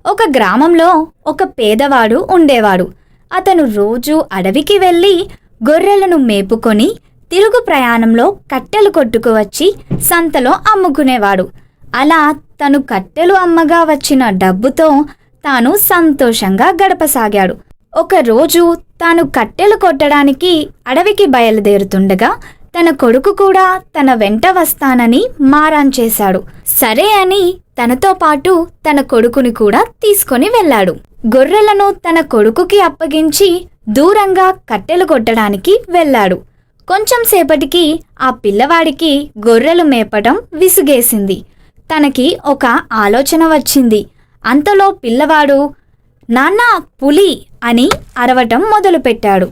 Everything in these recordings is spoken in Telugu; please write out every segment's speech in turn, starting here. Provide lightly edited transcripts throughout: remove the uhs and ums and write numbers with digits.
ఒక గ్రామంలో ఒక పేదవాడు ఉండేవాడు. అతను రోజూ అడవికి వెళ్ళి గొర్రెలను మేపుకొని తిరుగు ప్రయాణంలో కట్టెలు కొట్టుకువచ్చి సంతలో అమ్ముకునేవాడు. అలా తను కట్టెలు అమ్మగా వచ్చిన డబ్బుతో తాను సంతోషంగా గడపసాగాడు. ఒకరోజు తాను కట్టెలు కొట్టడానికి అడవికి బయలుదేరుతుండగా తన కొడుకు కూడా తన వెంట వస్తానని మారాన్ చేశాడు. సరే అని తనతో పాటు తన కొడుకుని కూడా తీసుకొని వెళ్ళాడు. గొర్రెలను తన కొడుకుకి అప్పగించి దూరంగా కట్టెలు కొట్టడానికి వెళ్ళాడు. కొంచెం సేపటికి ఆ పిల్లవాడికి గొర్రెలు మేపడం విసుగేసింది. తనకి ఒక ఆలోచన వచ్చింది. అంతలో పిల్లవాడు నాన్నా పులి అని అరవటం మొదలుపెట్టాడు.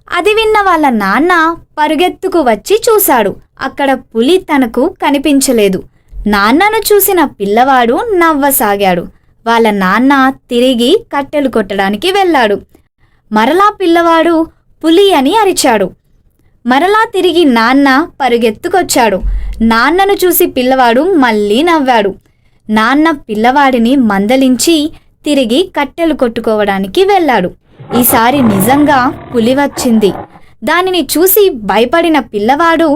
అది విన్న వాళ్ళ నాన్న పరుగెత్తుకు వచ్చి చూశాడు. అక్కడ పులి తనకు కనిపించలేదు. నాన్నను చూసిన పిల్లవాడు నవ్వసాగాడు. వాళ్ళ నాన్న తిరిగి కట్టెలు కొట్టడానికి వెళ్ళాడు. మరలా పిల్లవాడు పులి అని అరిచాడు. మరలా తిరిగి నాన్న పరుగెత్తుకొచ్చాడు. నాన్నను చూసి పిల్లవాడు మళ్ళీ నవ్వాడు. నాన్న పిల్లవాడిని మందలించి తిరిగి కట్టెలు కొట్టుకోవడానికి వెళ్ళాడు. ఈసారి నిజంగా పులి వచ్చింది. దానిని చూసి భయపడిన పిల్లవాడు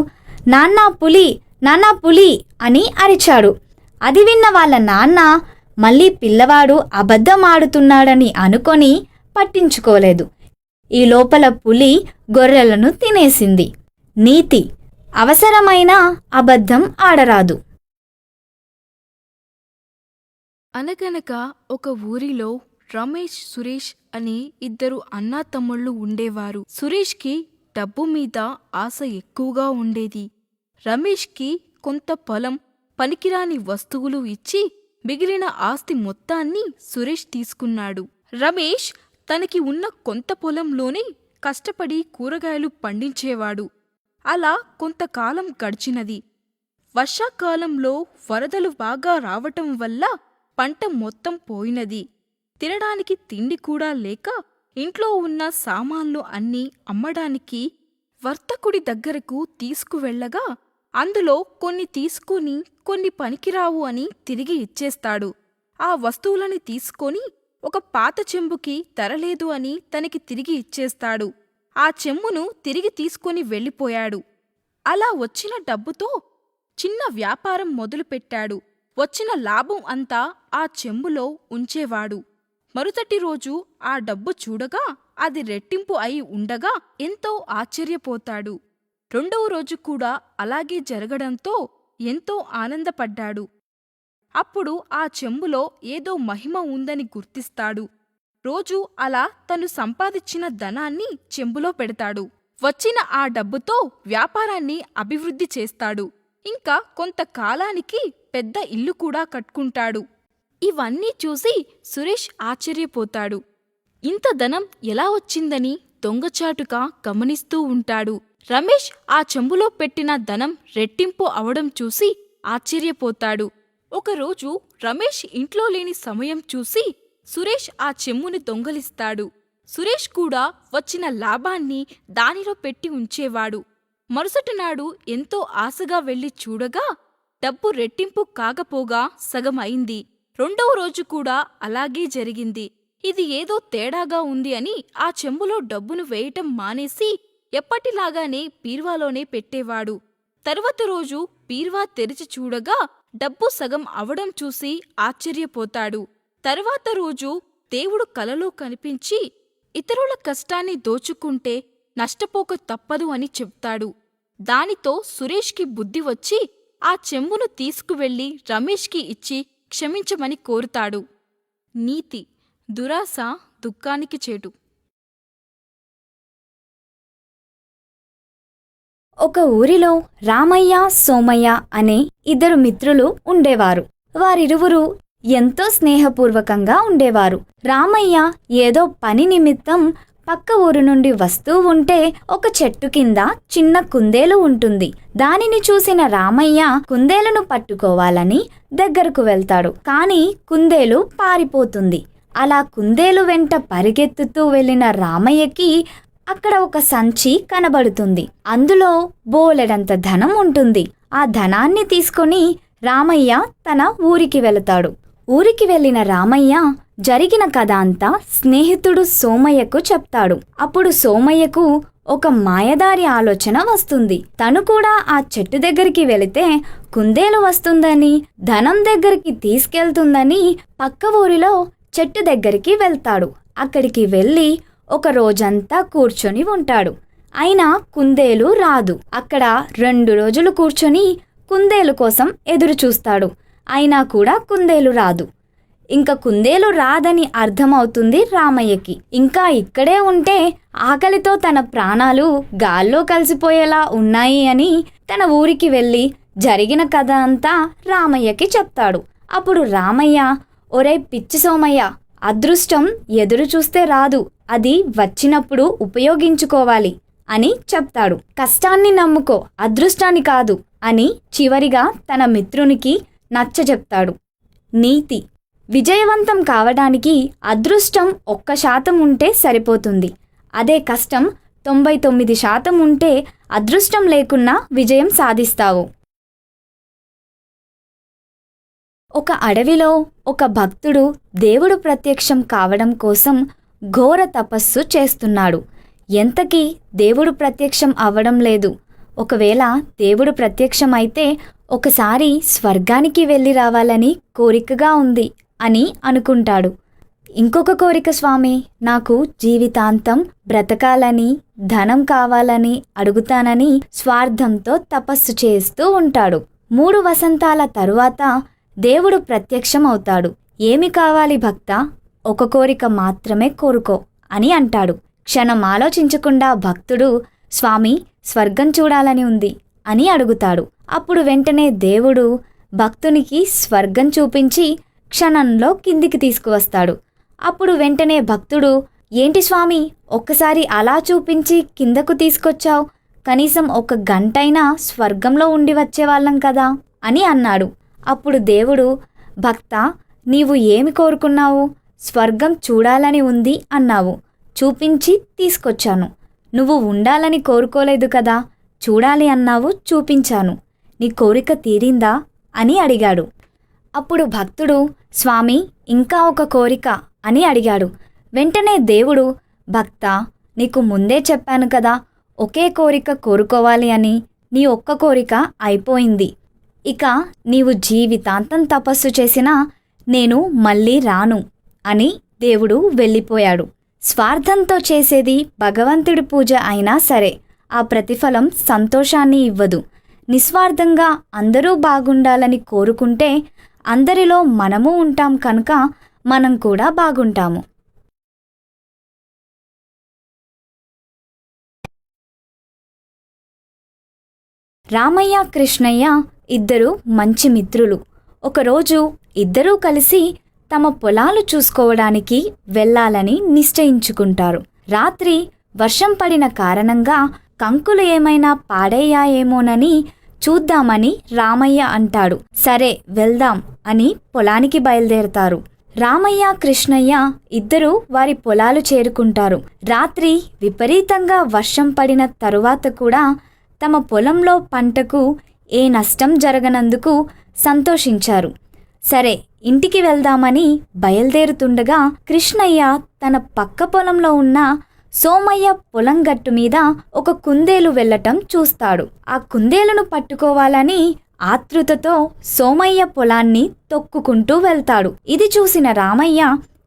నాన్నా పులి, నాన్నా పులి అని అరిచాడు. అది విన్న వాళ్ళ నాన్న మళ్ళీ పిల్లవాడు అబద్ధం ఆడుతున్నాడని అనుకొని పట్టించుకోలేదు. ఈ లోపల పులి గొర్రెలను తినేసింది. నీతి: అవసరమైన అబద్ధం ఆడరాదు. అనగనగా ఒక ఊరిలో రమేష్, సురేష్ అని ఇద్దరు అన్నాతమ్ముళ్ళు ఉండేవారు. సురేష్కి డబ్బు మీద ఆశ ఎక్కువగా ఉండేది. రమేష్కి కొంత పొలం, పనికిరాని వస్తువులు ఇచ్చి మిగిలిన ఆస్తి మొత్తాన్ని సురేష్ తీసుకున్నాడు. రమేష్ తనకి ఉన్న కొంత పొలంలోనే కష్టపడి కూరగాయలు పండించేవాడు. అలా కొంతకాలం గడిచినది. వర్షాకాలంలో వరదలు బాగా రావటం వల్ల పంట మొత్తం పోయినది. తినడానికి తిండి కూడా లేక ఇంట్లో ఉన్న సామాన్లు అన్నీ అమ్మడానికి వర్తకుడి దగ్గరకు తీసుకువెళ్లగా అందులో కొన్ని తీసుకుని కొన్ని పనికిరావు అని తిరిగి ఇచ్చేస్తాడు. ఆ వస్తువులని తీసుకొని ఒక పాత చెంబుకి ధరలేదు అని తనకి తిరిగి ఇచ్చేస్తాడు. ఆ చెంబును తిరిగి తీసుకొని వెళ్ళిపోయాడు. అలా వచ్చిన డబ్బుతో చిన్న వ్యాపారం మొదలుపెట్టాడు. వచ్చిన లాభం అంతా ఆ చెంబులో ఉంచేవాడు. మరుసటి రోజు ఆ డబ్బు చూడగా అది రెట్టింపు అయి ఉండగా ఎంతో ఆశ్చర్యపోతాడు. రెండవ రోజు కూడా అలాగే జరగడంతో ఎంతో ఆనందపడ్డాడు. అప్పుడు ఆ చెంబులో ఏదో మహిమ ఉందని గుర్తిస్తాడు. రోజూ అలా తను సంపాదించిన ధనాన్ని చెంబులో పెడతాడు. వచ్చిన ఆ డబ్బుతో వ్యాపారాన్ని అభివృద్ధి చేస్తాడు. ఇంకా కొంతకాలానికి పెద్ద ఇల్లు కూడా కట్టుకుంటాడు. ఇవన్నీ చూసి సురేష్ ఆశ్చర్యపోతాడు. ఇంత ధనం ఎలా వచ్చిందని దొంగచాటుగా గమనిస్తూ ఉంటాడు. రమేష్ ఆ చెంబులో పెట్టిన ధనం రెట్టింపు అవడం చూసి ఆశ్చర్యపోతాడు. ఒకరోజు రమేష్ ఇంట్లో లేని సమయం చూసి సురేష్ ఆ చెంబుని దొంగలిస్తాడు. సురేష్ కూడా వచ్చిన లాభాన్ని దానిలో పెట్టి ఉంచేవాడు. మరుసటినాడు ఎంతో ఆశగా వెళ్లి చూడగా డబ్బు రెట్టింపు కాకపోగా సగం అయింది. రెండవ రోజు కూడా అలాగే జరిగింది. ఇది ఏదో తేడాగా ఉంది అని ఆ చెంబులో డబ్బును వేయటం మానేసి ఎప్పటిలాగానే బీర్వాలోనే పెట్టేవాడు. తరువాత రోజు బీర్వా తెరిచి చూడగా డబ్బు సగం అవడం చూసి ఆశ్చర్యపోతాడు. తరువాత రోజు దేవుడు కలలో కనిపించి ఇతరుల కష్టాన్ని దోచుకుంటే నష్టపోక తప్పదు అని చెప్తాడు. దానితో సురేష్కి బుద్ధి వచ్చి ఆ చెంబును తీసుకువెళ్లి రమేష్కి ఇచ్చి క్షమించమని కోరుతాడు. నీతి: దురాశ దుఃఖానికి చేటు. ఒక ఊరిలో రామయ్య, సోమయ్య అనే ఇద్దరు మిత్రులు ఉండేవారు. వారిరువురు ఎంతో స్నేహపూర్వకంగా ఉండేవారు. రామయ్య ఏదో పని నిమిత్తం పక్క ఊరు నుండి వస్తూ ఉంటే ఒక చెట్టు కింద చిన్న కుందేలు ఉంటుంది. దానిని చూసిన రామయ్య కుందేలును పట్టుకోవాలని దగ్గరకు వెళ్తాడు. కానీ కుందేలు పారిపోతుంది. అలా కుందేలు వెంట పరిగెత్తుతూ వెళ్లిన రామయ్యకి అక్కడ ఒక సంచి కనబడుతుంది. అందులో బోలెడంత ధనం ఉంటుంది. ఆ ధనాన్ని తీసుకొని రామయ్య తన ఊరికి వెళతాడు. ఊరికి వెళ్ళిన రామయ్య జరిగిన కథ అంతా స్నేహితుడు సోమయ్యకు చెప్తాడు. అప్పుడు సోమయ్యకు ఒక మాయదారి ఆలోచన వస్తుంది. తను కూడా ఆ చెట్టు దగ్గరికి వెళితే కుందేలు వస్తుందని, ధనం దగ్గరికి తీసుకెళ్తుందని పక్క ఊరిలో చెట్టు దగ్గరికి వెళ్తాడు. అక్కడికి వెళ్ళి ఒక రోజంతా కూర్చొని ఉంటాడు. అయినా కుందేలు రాదు. అక్కడ 2 రోజులు కూర్చొని కుందేలు కోసం ఎదురు చూస్తాడు. అయినా కూడా కుందేలు రాదు. ఇంకా కుందేలు రాదని అర్థమవుతుంది రామయ్యకి. ఇంకా ఇక్కడే ఉంటే ఆకలితో తన ప్రాణాలు గాల్లో కలిసిపోయేలా ఉన్నాయి అని తన ఊరికి వెళ్ళి జరిగిన కథ అంతా రామయ్యకి చెప్తాడు. అప్పుడు రామయ్య, ఒరే పిచ్చి సోమయ్య, అదృష్టం ఎదురు చూస్తే రాదు, అది వచ్చినప్పుడు ఉపయోగించుకోవాలి అని చెప్తాడు. కష్టాన్ని నమ్ముకో, అదృష్టాన్ని కాదు అని చివరిగా తన మిత్రునికి నచ్చజెప్తాడు. నీతి: విజయవంతం కావడానికి అదృష్టం 1% ఉంటే సరిపోతుంది. అదే కష్టం 99% ఉంటే అదృష్టం లేకున్నా విజయం సాధిస్తావు. ఒక అడవిలో ఒక భక్తుడు దేవుడు ప్రత్యక్షం కావడం కోసం ఘోర తపస్సు చేస్తున్నాడు. ఎంతకీ దేవుడు ప్రత్యక్షం అవ్వడం లేదు. ఒకవేళ దేవుడు ప్రత్యక్షం అయితే ఒకసారి స్వర్గానికి వెళ్ళి రావాలని కోరికగా ఉంది అని అనుకుంటాడు. ఇంకొక కోరిక స్వామి, నాకు జీవితాంతం బ్రతకాలని, ధనం కావాలని అడుగుతానని స్వార్థంతో తపస్సు చేస్తూ ఉంటాడు. 3 వసంతాల తరువాత దేవుడు ప్రత్యక్షం అవుతాడు. ఏమి కావాలి భక్తా? ఒక కోరిక మాత్రమే కోరుకో అని అంటాడు. క్షణం ఆలోచించకుండా భక్తుడు, స్వామి, స్వర్గం చూడాలని ఉంది అని అడుగుతాడు. అప్పుడు వెంటనే దేవుడు భక్తునికి స్వర్గం చూపించి క్షణంలో కిందికి తీసుకువస్తాడు. అప్పుడు వెంటనే భక్తుడు, ఏంటి స్వామి, ఒక్కసారి అలా చూపించి కిందకు తీసుకొచ్చావు, కనీసం 1 గంటైనా స్వర్గంలో ఉండి వచ్చేవాళ్ళం కదా అని అన్నాడు. అప్పుడు దేవుడు, భక్తా, నీవు ఏమి కోరుకున్నావు? స్వర్గం చూడాలని ఉంది అన్నావు, చూపించి తీసుకొచ్చాను. నువ్వు ఉండాలని కోరుకోలేదు కదా, చూడాలి అన్నావు, చూపించాను. నీ కోరిక తీరిందా అని అడిగాడు. అప్పుడు భక్తుడు, స్వామి, ఇంకా ఒక కోరిక అని అడిగాడు. వెంటనే దేవుడు, భక్తా, నీకు ముందే చెప్పాను కదా ఒకే కోరిక కోరుకోవాలి అని. నీ ఒక్క కోరిక అయిపోయింది. ఇక నీవు జీవితాంతం తపస్సు చేసినా నేను మళ్ళీ రాను అని దేవుడు వెళ్ళిపోయాడు. స్వార్థంతో చేసేది భగవంతుడి పూజ అయినా సరే ఆ ప్రతిఫలం సంతోషాన్ని ఇవ్వదు. నిస్వార్థంగా అందరూ బాగుండాలని కోరుకుంటే అందరిలో మనము ఉంటాం కనుక మనం కూడా బాగుంటాము. రామయ్య, కృష్ణయ్య ఇద్దరు మంచి మిత్రులు. ఒకరోజు ఇద్దరూ కలిసి తమ పొలాలు చూసుకోవడానికి వెళ్ళాలని నిశ్చయించుకుంటారు. రాత్రి వర్షం పడిన కారణంగా కంకులు ఏమైనా పాడయ్యాయేమోనని చూద్దామని రామయ్య అంటాడు. సరే వెళ్దాం అని పొలానికి బయలుదేరతారు. రామయ్య, కృష్ణయ్య ఇద్దరూ వారి పొలాలు చేరుకుంటారు. రాత్రి విపరీతంగా వర్షం పడిన తరువాత కూడా తమ పొలంలో పంటకు ఏ నష్టం జరగనందుకు సంతోషించారు. సరే ఇంటికి వెళ్దామని బయలుదేరుతుండగా కృష్ణయ్య తన పక్క పొలంలో ఉన్న సోమయ్య పొలం గట్టు మీద ఒక కుందేలు వెళ్ళటం చూస్తాడు. ఆ కుందేలును పట్టుకోవాలని ఆతృతతో సోమయ్య పొలాన్ని తొక్కుకుంటూ వెళ్తాడు. ఇది చూసిన రామయ్య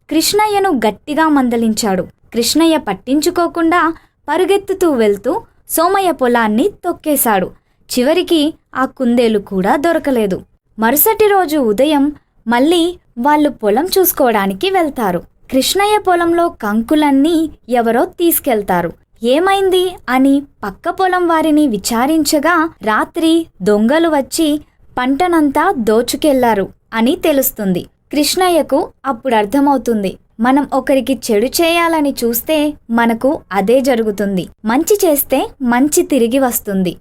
కృష్ణయ్యను గట్టిగా మందలించాడు. కృష్ణయ్య పట్టించుకోకుండా పరుగెత్తుతూ వెళ్తూ సోమయ్య పొలాన్ని తొక్కేశాడు. చివరికి ఆ కుందేలు కూడా దొరకలేదు. మరుసటి రోజు ఉదయం మళ్ళీ వాళ్ళు పొలం చూసుకోవడానికి వెళ్తారు. కృష్ణయ్య పొలంలో కంకులన్నీ ఎవరో తీసుకెళ్తారు. ఏమైంది అని పక్క పొలం వారిని విచారించగా రాత్రి దొంగలు వచ్చి పంటనంతా దోచుకెళ్లారు అని తెలుస్తుంది. కృష్ణయ్యకు అప్పుడు అర్థమవుతుంది, మనం ఒకరికి చెడు చేయాలని చూస్తే మనకు అదే జరుగుతుంది. మంచి చేస్తే మంచి తిరిగి వస్తుంది.